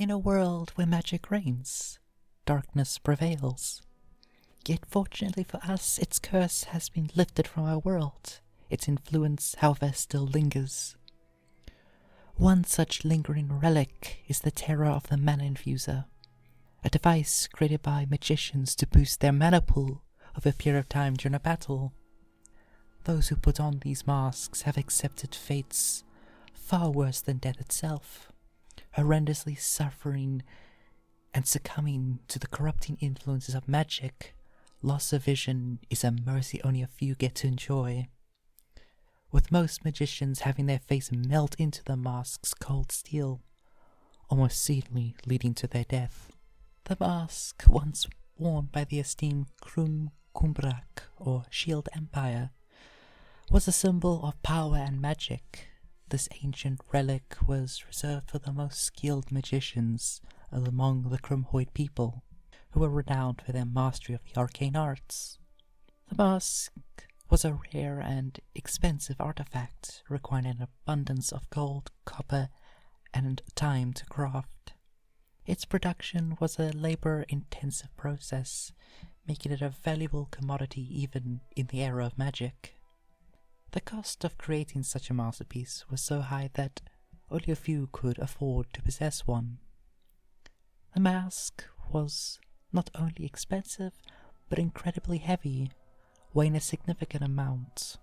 In a world where magic reigns, darkness prevails. Yet fortunately for us, its curse has been lifted from our world. Its influence, however, still lingers. One such lingering relic is the terror of the Mana Infuser, a device created by magicians to boost their mana pool over a period of time during a battle. Those who put on these masks have accepted fates far worse than death itself, horrendously suffering and succumbing to the corrupting influences of magic. Loss of vision is a mercy only a few get to enjoy, with most magicians having their face melt into the mask's cold steel, almost certainly leading to their death. The mask, once worn by the esteemed Krum Kombirak, or Shield Empire, was a symbol of power and magic. This ancient relic was reserved for the most skilled magicians among the Krumhuid people, who were renowned for their mastery of the arcane arts. The mask was a rare and expensive artifact, requiring an abundance of gold, copper, and time to craft. Its production was a labor-intensive process, making it a valuable commodity even in the era of magic. The cost of creating such a masterpiece was so high that only a few could afford to possess one. The mask was not only expensive, but incredibly heavy, weighing a significant amount.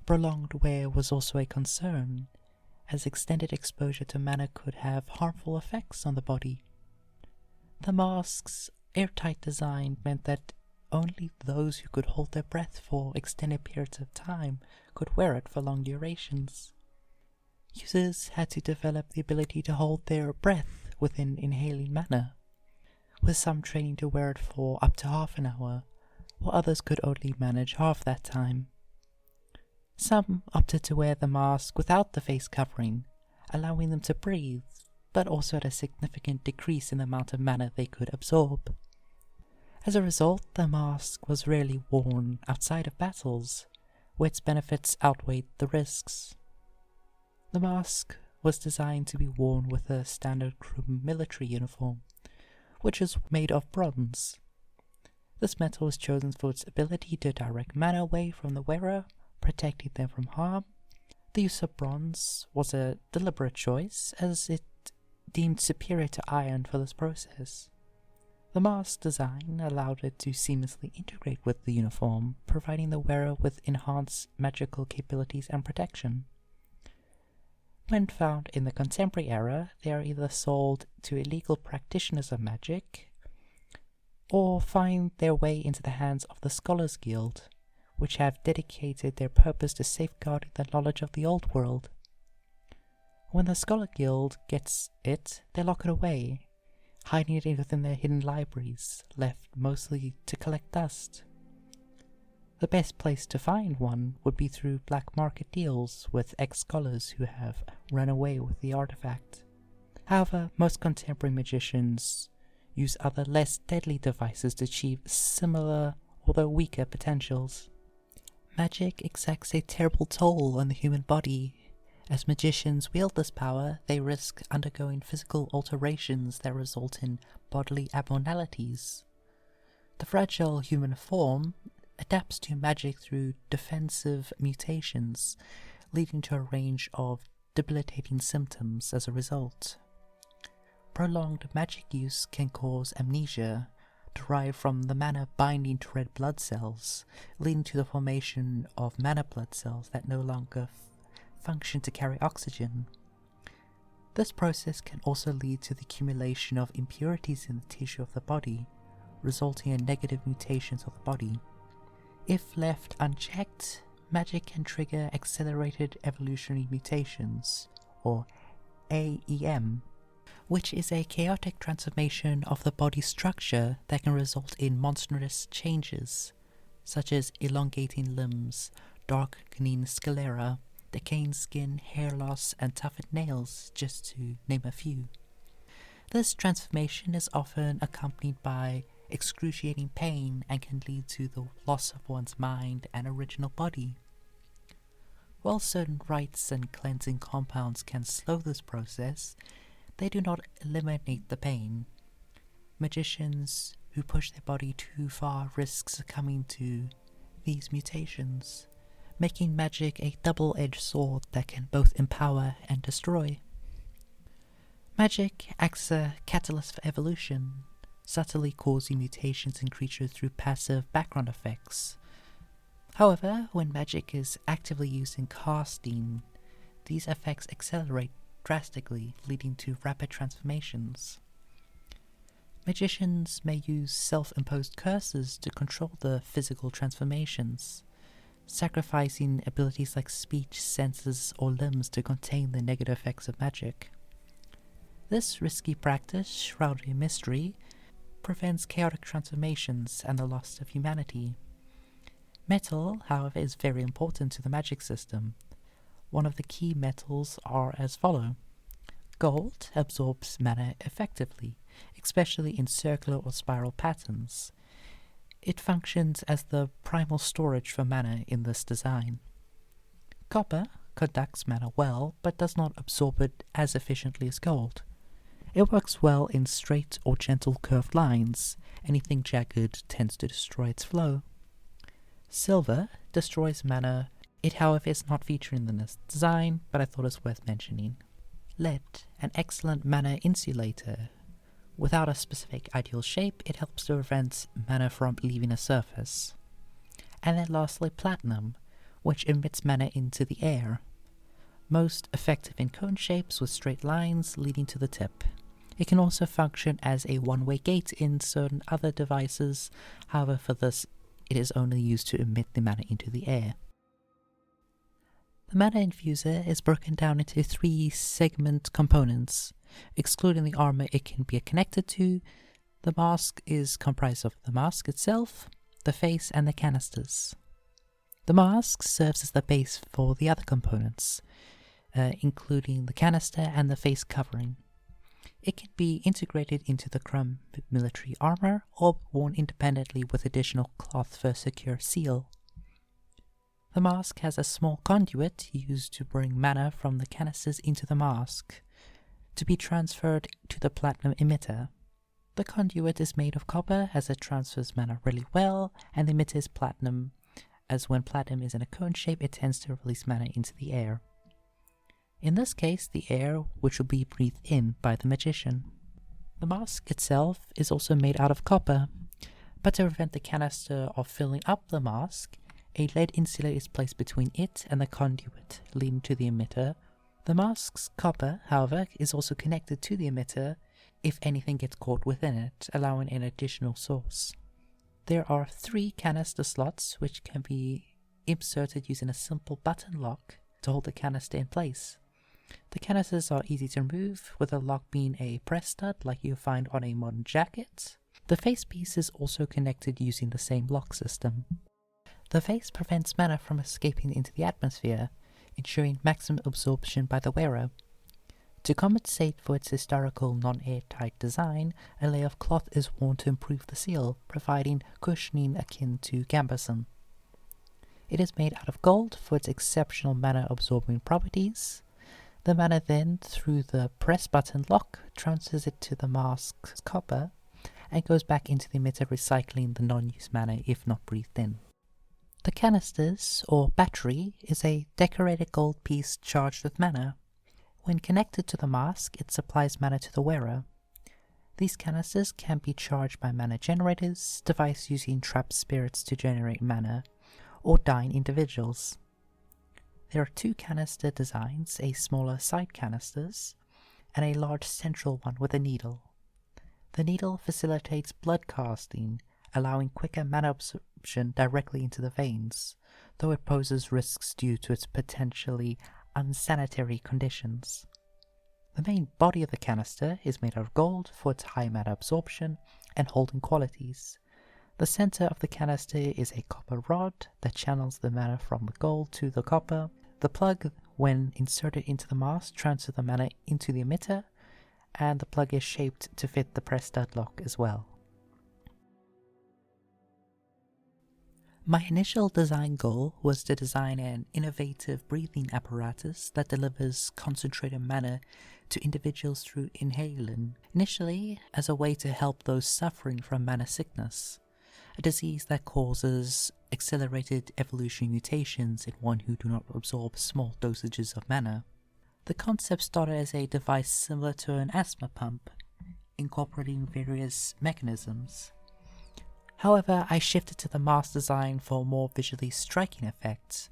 Prolonged wear was also a concern, as extended exposure to mana could have harmful effects on the body. The mask's airtight design meant that only those who could hold their breath for extended periods of time could wear it for long durations. Users had to develop the ability to hold their breath within inhaling mana, with some training to wear it for up to half an hour, while others could only manage half that time. Some opted to wear the mask without the face covering, allowing them to breathe, but also at a significant decrease in the amount of mana they could absorb. As a result, the mask was rarely worn outside of battles, where its benefits outweighed the risks. The mask was designed to be worn with a standard Krum military uniform, which is made of bronze. This metal was chosen for its ability to direct mana away from the wearer, protecting them from harm. The use of bronze was a deliberate choice, as it deemed superior to iron for this process. The mask design allowed it to seamlessly integrate with the uniform, providing the wearer with enhanced magical capabilities and protection. When found in the contemporary era, they are either sold to illegal practitioners of magic, or find their way into the hands of the Scholars Guild, which have dedicated their purpose to safeguarding the knowledge of the old world. When the Scholar Guild gets it, they lock it away, hiding it within their hidden libraries, left mostly to collect dust. The best place to find one would be through black market deals with ex-scholars who have run away with the artifact. However, most contemporary magicians use other less deadly devices to achieve similar, although weaker, potentials. Magic exacts a terrible toll on the human body. As magicians wield this power, they risk undergoing physical alterations that result in bodily abnormalities. The fragile human form adapts to magic through defensive mutations, leading to a range of debilitating symptoms as a result. Prolonged magic use can cause amnesia, derived from the mana binding to red blood cells, leading to the formation of mana blood cells that no longer function to carry oxygen. This process can also lead to the accumulation of impurities in the tissue of the body, resulting in negative mutations of the body. If left unchecked, magic can trigger accelerated evolutionary mutations, or AEM, which is a chaotic transformation of the body's structure that can result in monstrous changes, such as elongating limbs, darkening sclera, decaying skin, hair loss, and toughened nails, just to name a few. This transformation is often accompanied by excruciating pain and can lead to the loss of one's mind and original body. While certain rites and cleansing compounds can slow this process, They do not eliminate the pain. Magicians who push their body too far risk succumbing to these mutations, making magic a double-edged sword that can both empower and destroy. Magic acts as a catalyst for evolution, subtly causing mutations in creatures through passive background effects. However, when magic is actively used in casting, these effects accelerate drastically, leading to rapid transformations. Magicians may use self-imposed curses to control the physical transformations, sacrificing abilities like speech, senses, or limbs to contain the negative effects of magic. This risky practice, shrouded in mystery, prevents chaotic transformations and the loss of humanity. Metal, however, is very important to the magic system. One of the key metals are as follow. Gold absorbs mana effectively, especially in circular or spiral patterns. It functions as the primal storage for mana in this design. Copper conducts mana well, but does not absorb it as efficiently as gold. It works well in straight or gentle curved lines. Anything jagged tends to destroy its flow. Silver destroys mana. It, however, is not featured in this design, but I thought it's worth mentioning. Lead, an excellent mana insulator. Without a specific ideal shape, it helps to prevent mana from leaving a surface. And then lastly, platinum, which emits mana into the air. Most effective in cone shapes with straight lines leading to the tip. It can also function as a one-way gate in certain other devices, however for this it is only used to emit the mana into the air. The Mana Infuser is broken down into 3 segment components. Excluding the armor it can be connected to, the mask is comprised of the mask itself, the face, and the canisters. The mask serves as the base for the other components, including the canister and the face covering. It can be integrated into the Krum military armor or worn independently with additional cloth for a secure seal. The mask has a small conduit used to bring mana from the canisters into the mask, to be transferred to the platinum emitter. The conduit is made of copper as it transfers mana really well, and the emitter is platinum, as when platinum is in a cone shape it tends to release mana into the air. In this case, the air which will be breathed in by the magician. The mask itself is also made out of copper, but to prevent the canister of filling up the mask, a lead insulator is placed between it and the conduit, leading to the emitter. The mask's copper, however, is also connected to the emitter if anything gets caught within it, allowing an additional source. There are 3 canister slots which can be inserted using a simple button lock to hold the canister in place. The canisters are easy to remove, with the lock being a press stud like you'll find on a modern jacket. The face piece is also connected using the same lock system. The face prevents mana from escaping into the atmosphere, ensuring maximum absorption by the wearer. To compensate for its historical non-airtight design, a layer of cloth is worn to improve the seal, providing cushioning akin to gambeson. It is made out of gold for its exceptional mana-absorbing properties. The mana then, through the press button lock, transfers it to the mask's copper and goes back into the emitter, recycling the non-used mana if not breathed in. The canisters, or battery, is a decorated gold piece charged with mana. When connected to the mask, it supplies mana to the wearer. These canisters can be charged by mana generators, device using trapped spirits to generate mana, or dying individuals. There are 2 canister designs, a smaller side canisters, and a large central one with a needle. The needle facilitates blood casting, allowing quicker mana absorption directly into the veins, though it poses risks due to its potentially unsanitary conditions. The main body of the canister is made out of gold for its high mana absorption and holding qualities. The center of the canister is a copper rod that channels the mana from the gold to the copper. The plug, when inserted into the mask, transfers the mana into the emitter, and the plug is shaped to fit the press stud lock as well. My initial design goal was to design an innovative breathing apparatus that delivers concentrated mana to individuals through inhaling, initially as a way to help those suffering from mana sickness, a disease that causes accelerated evolution mutations in one who do not absorb small dosages of mana. The concept started as a device similar to an asthma pump, incorporating various mechanisms. However, I shifted to the mask design for more visually striking effects.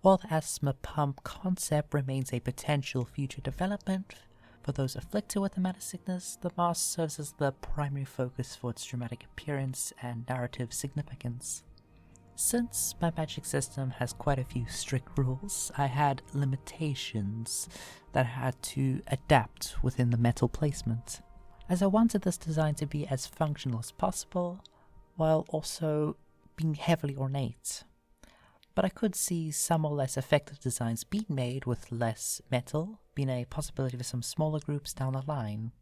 While the asthma pump concept remains a potential future development for those afflicted with the mana sickness, the mask serves as the primary focus for its dramatic appearance and narrative significance. Since my magic system has quite a few strict rules, I had limitations that I had to adapt within the metal placement, as I wanted this design to be as functional as possible, while also being heavily ornate. But I could see some or less effective designs being made with less metal, being a possibility for some smaller groups down the line.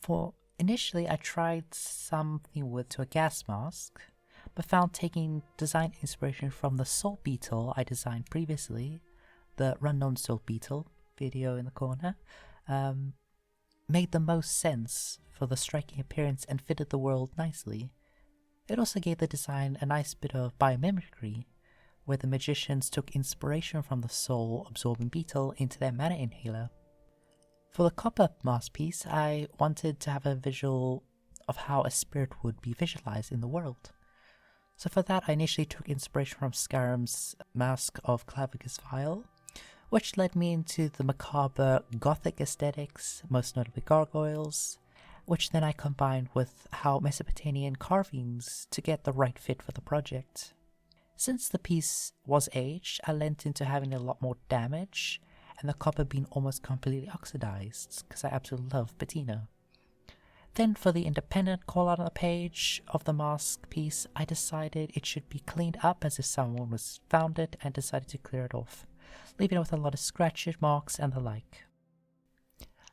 For initially I tried something to a gas mask, but found taking design inspiration from the salt beetle I designed previously, the Run-Known Salt Beetle video in the corner, made the most sense for the striking appearance and fitted the world nicely. It also gave the design a nice bit of biomimicry, where the magicians took inspiration from the soul-absorbing beetle into their mana inhaler. For the copper mask piece, I wanted to have a visual of how a spirit would be visualized in the world. So for that, I initially took inspiration from Skyrim's Mask of Clavicus Vial, which led me into the macabre gothic aesthetics, most notably gargoyles, which then I combined with how Mesopotamian carvings to get the right fit for the project. Since the piece was aged, I lent into having a lot more damage, and the copper being almost completely oxidized, because I absolutely love patina. Then for the independent call out on the page of the mask piece, I decided it should be cleaned up as if someone was found it and decided to clear it off, leaving it with a lot of scratches, marks and the like.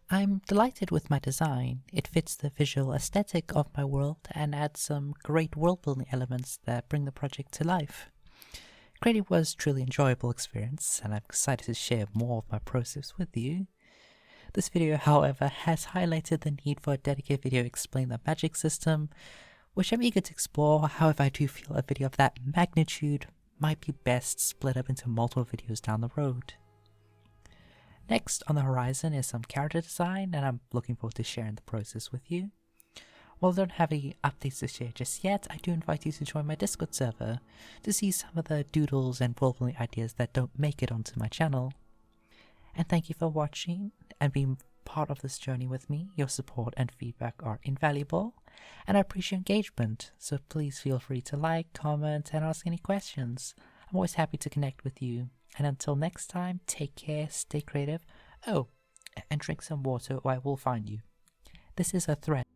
I'm delighted with my design. It fits the visual aesthetic of my world and adds some great world-building elements that bring the project to life. Creating was a truly enjoyable experience, and I'm excited to share more of my process with you. This video, however, has highlighted the need for a dedicated video explaining the magic system, which I'm eager to explore. However, I do feel a video of that magnitude might be best split up into multiple videos down the road. Next on the horizon is some character design, and I'm looking forward to sharing the process with you. While I don't have any updates to share just yet, I do invite you to join my Discord server to see some of the doodles and world-building ideas that don't make it onto my channel. And thank you for watching and being part of this journey with me. Your support and feedback are invaluable, and I appreciate engagement, so please feel free to like, comment, and ask any questions. I'm always happy to connect with you. And until next time, take care, stay creative. Oh, and drink some water or I will find you. This is a threat.